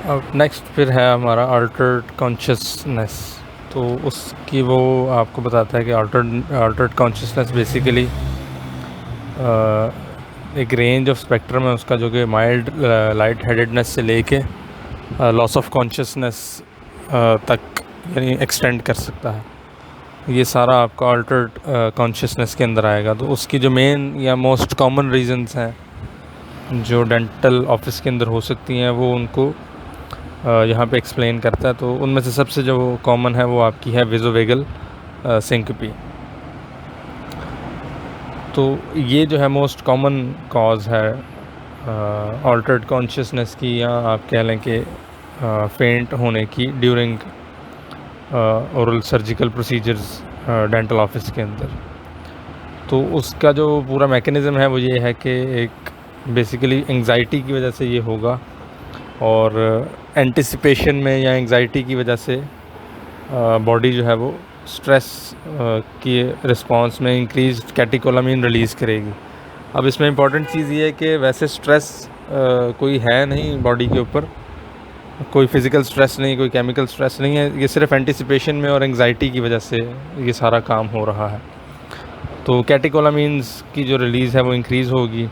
अब नेक्स्ट फिर है हमारा अल्टर्ड कॉन्शियसनेस। तो उसकी वो आपको बताता है कि अल्टर्ड कॉन्शियसनेस बेसिकली एक रेंज ऑफ स्पेक्ट्रम है उसका, जो कि माइल्ड लाइट हेडेडनेस से लेके लॉस ऑफ कॉन्शियसनेस तक यानी एक्सटेंड कर सकता है। ये सारा आपका अल्टर्ड कॉन्शियसनेस के अंदर आएगा। तो उसकी जो मेन या मोस्ट कॉमन रीजंस हैं जो डेंटल ऑफिस के अंदर हो सकती हैं, वो उनको यहाँ पे एक्सप्लेन करता है। तो उनमें से सबसे जो कॉमन है वो आपकी है विज़ोवेगल सिंकपी। तो ये जो है मोस्ट कॉमन कॉज है अल्टर्ड कॉन्शियसनेस की, या आप कह लें कि फेंट होने की during oral surgical procedures dental office के अंदर। तो उसका जो पूरा मैकेनिज़्म है वो ये है कि एक बेसिकली एंग्जाइटी की वजह से ये होगा, और एंटिसिपेशन में या एंग्जाइटी की वजह से बॉडी जो है वो स्ट्रेस की रिस्पांस में इंक्रीज कैटेकोलामीन रिलीज़ करेगी। अब इसमें इम्पॉर्टेंट चीज़ ये है कि वैसे स्ट्रेस कोई है नहीं बॉडी के ऊपर, कोई फिज़िकल स्ट्रेस नहीं, कोई केमिकल स्ट्रेस नहीं है, ये सिर्फ एंटिसिपेशन में और एंग्जाइटी की वजह से ये सारा काम हो रहा है। तो कैटेकोलामीन्स की जो रिलीज़ है वो इंक्रीज़ होगी,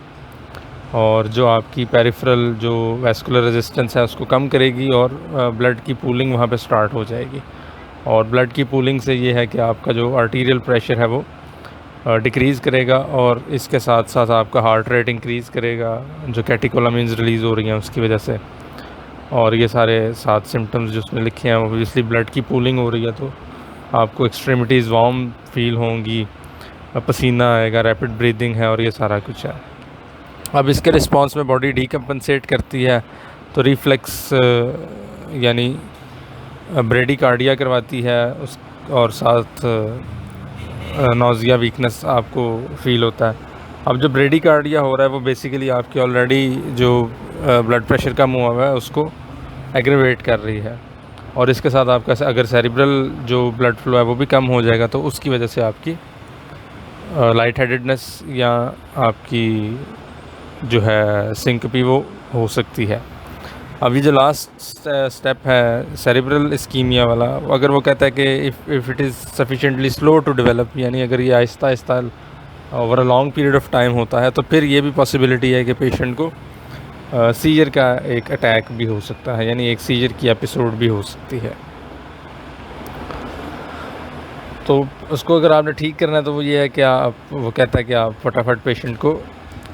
और जो आपकी पेरिफेरल जो वैस्कुलर रेजिस्टेंस है उसको कम करेगी, और ब्लड की पूलिंग वहाँ पे स्टार्ट हो जाएगी। और ब्लड की पूलिंग से ये है कि आपका जो आर्टीरियल प्रेशर है वो डिक्रीज़ करेगा, और इसके साथ साथ आपका हार्ट रेट इंक्रीज़ करेगा जो कैटेकोलामीन्स रिलीज़ हो रही हैं उसकी वजह से। और ये सारे 7 सिम्टम्स जो उसमें लिखे हैं, ऑब्वियसली ब्लड की पूलिंग हो रही है तो आपको एक्सट्रीमिटीज़ वार्म फील होंगी, पसीना आएगा, रैपिड ब्रीदिंग है, और ये सारा कुछ है। अब इसके रिस्पांस में बॉडी डीकम्पनसेट करती है, तो रिफ्लेक्स यानी ब्रेडिकार्डिया करवाती है उस, और साथ नौजिया वीकनेस आपको फील होता है। अब जो ब्रेडिकार्डिया हो रहा है वो बेसिकली आपकी ऑलरेडी जो ब्लड प्रेशर कम हुआ है उसको एग्रेवेट कर रही है, और इसके साथ आपका अगर सेरिब्रल जो ब्लड फ्लो है वो भी कम हो जाएगा, तो उसकी वजह से आपकी लाइट हेडेडनेस या आपकी जो है सिंकपी वो हो सकती है। अभी जो लास्ट स्टेप है सेरिब्रल इस्कीमिया वाला, अगर वो कहता है कि if it is sufficiently slow to develop, यानी अगर ये आहिस्ता आहिस्ता over a long period of time होता है, तो फिर ये भी पॉसिबिलिटी है कि पेशेंट को सीजर का एक अटैक भी हो सकता है, यानी एक सीजर की एपिसोड भी हो सकती है। तो उसको अगर आपने ठीक करना है तो वो ये है कि वो कहता है कि आप फटाफट पेशेंट को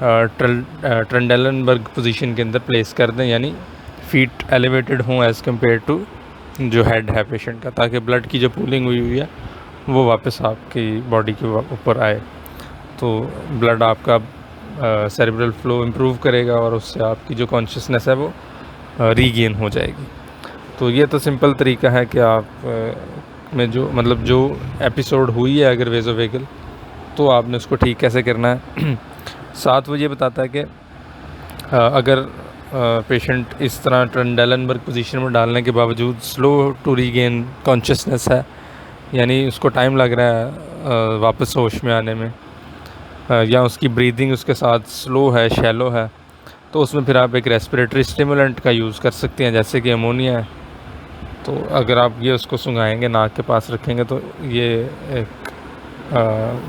ट्रेंडेलनबर्ग पोजीशन के अंदर प्लेस कर दें, यानी फीट एलिवेटेड हों एज़ कम्पेयर टू जो हेड है पेशेंट का, ताकि ब्लड की जो पूलिंग हुई हुई है वो वापस आपकी बॉडी के ऊपर आए। तो ब्लड आपका सेरेब्रल फ्लो इम्प्रूव करेगा, और उससे आपकी जो कॉन्शियसनेस है वो रीगेन हो जाएगी। तो ये तो सिंपल तरीका है कि आप में जो मतलब जो एपिसोड हुई है अगर वेज़ोवेगल, तो आपने उसको ठीक कैसे करना है। साथ वो ये बताता है कि अगर पेशेंट इस तरह ट्रेंडेलनबर्ग पोजीशन में डालने के बावजूद स्लो टू रीगेन कॉन्शियसनेस है, यानी उसको टाइम लग रहा है वापस होश में आने में, या उसकी ब्रीदिंग उसके साथ स्लो है, शैलो है, तो उसमें फिर आप एक रेस्पिरेटरी स्टिमुलेंट का यूज़ कर सकते हैं, जैसे कि अमोनिया है। तो अगर आप ये उसको सुंघाएंगे, नाक के पास रखेंगे, तो ये एक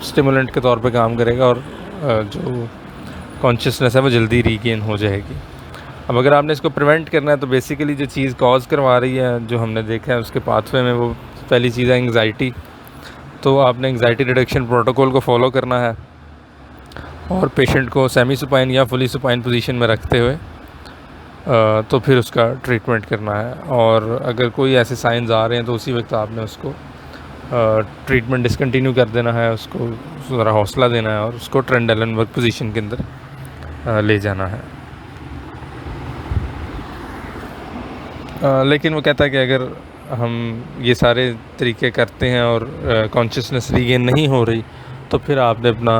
स्टिमुलेंट के तौर पे काम करेगा, और जो कॉन्शियसनेस है वो जल्दी रीगेन हो जाएगी। अब अगर आपने इसको प्रिवेंट करना है, तो बेसिकली जो चीज़ कॉज करवा रही है, जो हमने देखा है उसके पाथवे में, वो पहली चीज़ है एंग्जाइटी। तो आपने एंग्जाइटी रिडक्शन प्रोटोकॉल को फॉलो करना है, और पेशेंट को सेमी सुपाइन या फुली सुपाइन पोजीशन में रखते हुए तो फिर उसका ट्रीटमेंट करना है। और अगर कोई ऐसे साइंस आ रहे हैं तो उसी वक्त आपने उसको ट्रीटमेंट डिसकंटिन्यू कर देना है, उसको ज़रा हौसला देना है, और उसको ट्रेंडेलनबर्ग पोजीशन के अंदर ले जाना है। लेकिन वो कहता है कि अगर हम ये सारे तरीके करते हैं और कॉन्शियसनेस रीगेन नहीं हो रही, तो फिर आपने अपना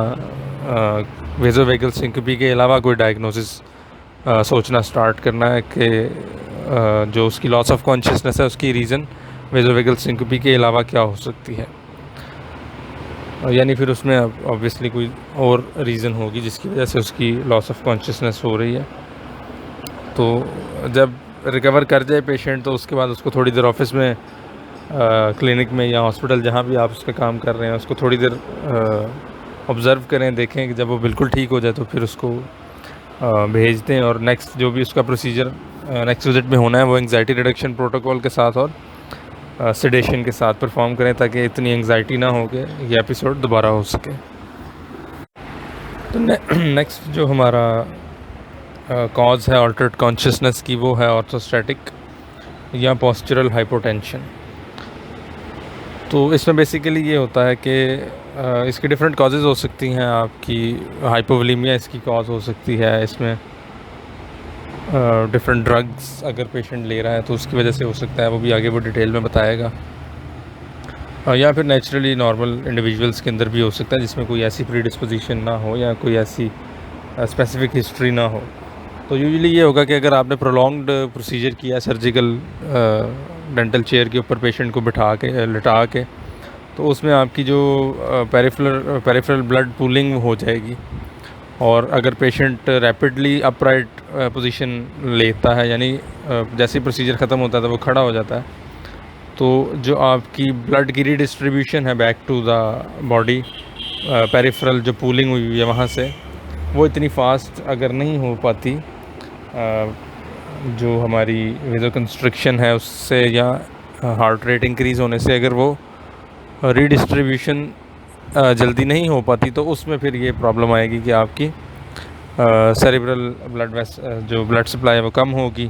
वेज़ोवेगल सिंकपी के अलावा कोई डायग्नोसिस सोचना स्टार्ट करना है कि जो उसकी लॉस ऑफ कॉन्शियसनेस है उसकी रीज़न वेज़ोवेगल सिंकपी के अलावा क्या हो सकती है। यानी फिर उसमें ऑब्वियसली कोई और रीज़न होगी जिसकी वजह से उसकी लॉस ऑफ कॉन्शियसनेस हो रही है। तो जब रिकवर कर जाए पेशेंट तो उसके बाद उसको थोड़ी देर ऑफिस में, क्लिनिक में या हॉस्पिटल जहाँ भी आप उसका काम कर रहे हैं उसको थोड़ी देर ऑब्ज़र्व करें, देखें कि जब वो बिल्कुल ठीक हो जाए तो फिर उसको भेज दें। और नेक्स्ट जो भी उसका प्रोसीजर नेक्स्ट विज़िट में होना है वो एंग्जाइटी रिडक्शन प्रोटोकॉल के साथ और सेडेशन के साथ परफॉर्म करें, ताकि इतनी एंग्जाइटी ना हो कि ये एपिसोड दोबारा हो सके। तो नेक्स्ट जो हमारा कॉज है ऑल्टर्ड कॉन्शियसनेस की वो है ऑर्थोस्टैटिक या पोस्चरल हाइपोटेंशन। तो इसमें बेसिकली ये होता है कि इसकी डिफरेंट कॉजेज़ हो सकती हैं। आपकी हाइपोवोलेमिया इसकी कॉज हो सकती है। इसमें डिफरेंट ड्रग्स अगर पेशेंट ले रहा है तो उसकी वजह से हो सकता है, वो भी आगे वो डिटेल में बताएगा। या फिर नेचुरली नॉर्मल इंडिविजुअल्स के अंदर भी हो सकता है जिसमें कोई ऐसी प्रीडिस्पोजिशन ना हो या कोई ऐसी स्पेसिफिक हिस्ट्री ना हो। तो यूजुअली ये होगा कि अगर आपने प्रोलॉन्ग्ड प्रोसीजर किया सर्जिकल डेंटल चेयर के ऊपर पेशेंट को बिठा के लिटा के, तो उसमें आपकी जो पेरिफेरल ब्लड पूलिंग हो जाएगी। और अगर पेशेंट रैपिडली अपराइट पोजीशन लेता है, यानी जैसे ही प्रोसीजर ख़त्म होता है तो वो खड़ा हो जाता है, तो जो आपकी ब्लड की रीडिस्ट्रीब्यूशन है back to the body, peripheral जो पूलिंग हुई है वहाँ से, वो इतनी फास्ट अगर नहीं हो पाती, जो हमारी वेजो कंस्ट्रिक्शन है उससे या हार्ट रेट इंक्रीज़ होने से अगर वो रीडिस्ट्रीब्यूशन जल्दी नहीं हो पाती, तो उसमें फिर ये प्रॉब्लम आएगी कि आपकी सेरिब्रल जो ब्लड सप्लाई है वो कम होगी,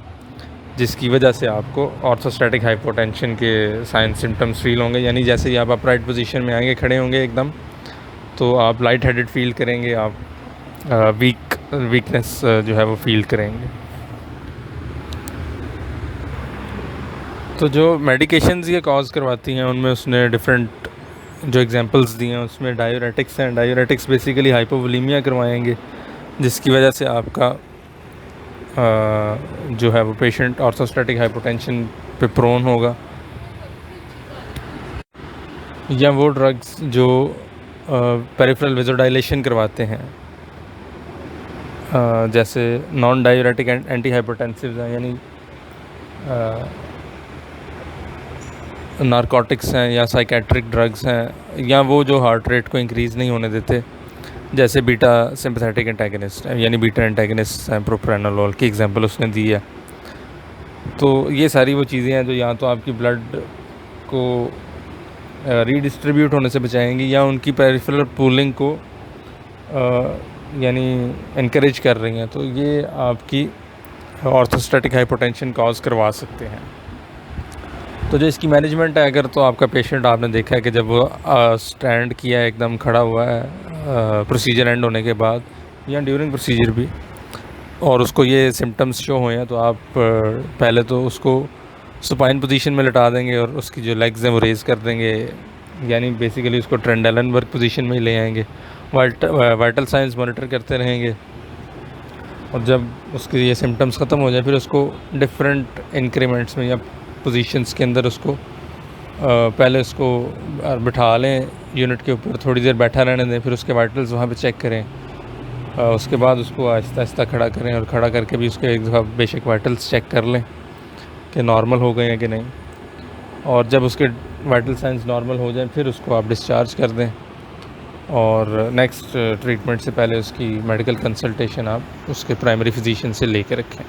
जिसकी वजह से आपको ऑर्थोस्टैटिक हाइपोटेंशन के साइन सिम्टम्स फील होंगे। यानी जैसे ही आप अपराइट पोजीशन में आएंगे, खड़े होंगे एकदम, तो आप लाइट हेडेड फील करेंगे, आप वीकनेस जो है वो फील करेंगे। तो जो मेडिकेशंस ये कॉज करवाती हैं उनमें उसने डिफरेंट जो एग्जांपल्स दिए हैं उसमें डायूरेटिक्स हैं। डायूरेटिक्स बेसिकली हाइपोवोलेमिया करवाएंगे, जिसकी वजह से आपका जो है वो पेशेंट ऑर्थोस्टैटिक हाइपोटेंशन पे प्रोन होगा। या वो ड्रग्स जो पेरिफेरल वेज़ोडाइलेशन करवाते हैं, जैसे नॉन डायूरेटिक एंटी हाइपरटेंसिव हैं, यानी नारकोटिक्स हैं या साइकेट्रिक ड्रग्स हैं, या वो जो हार्ट रेट को इंक्रीज़ नहीं होने देते, जैसे बीटा सिंपैथेटिक एंटागनिस्ट है, यानी बीटा एंटागनिस्ट हैं, प्रोप्रानोलोल की एग्जांपल उसने दी है। तो ये सारी वो चीज़ें हैं जो या तो आपकी ब्लड को रीडिस्ट्रीब्यूट होने से बचाएंगी या उनकी पेरिफेरल पूलिंग को यानी इनकरेज कर रही हैं, तो ये आपकी ऑर्थोस्टैटिक हाइपोटेंशन कॉज करवा सकते हैं। तो जो इसकी मैनेजमेंट है, अगर तो आपका पेशेंट आपने देखा है कि जब वो स्टैंड किया है, एकदम खड़ा हुआ है प्रोसीजर एंड होने के बाद या ड्यूरिंग प्रोसीजर भी, और उसको ये सिम्टम्स शो हुए हैं, तो आप पहले तो उसको सुपाइन पोजीशन में लिटा देंगे और उसकी जो लेग्स हैं वो रेज़ कर देंगे, यानी बेसिकली उसको ट्रेंडेलनबर्ग पोजीशन में ही ले आएंगे। वाइटल साइंस मॉनिटर करते रहेंगे, और जब उसके ये सिम्टम्स ख़त्म हो जाए फिर उसको डिफरेंट इंक्रीमेंट्स में या पोजीशंस के अंदर उसको पहले उसको बिठा लें यूनिट के ऊपर, थोड़ी देर बैठा रहने दें, फिर उसके वाइटल्स वहाँ पे चेक करें। उसके बाद उसको आहिस्ता आहिस्ता खड़ा करें, और खड़ा करके भी उसके एक दफ़ा बेशक वाइटल्स चेक कर लें कि नॉर्मल हो गए हैं कि नहीं। और जब उसके वाइटल साइंस नॉर्मल हो जाए फिर उसको आप डिस्चार्ज कर दें, और नेक्स्ट ट्रीटमेंट से पहले उसकी मेडिकल कंसल्टेशन आप उसके प्राइमरी फिजिशियन से लेकर रखें।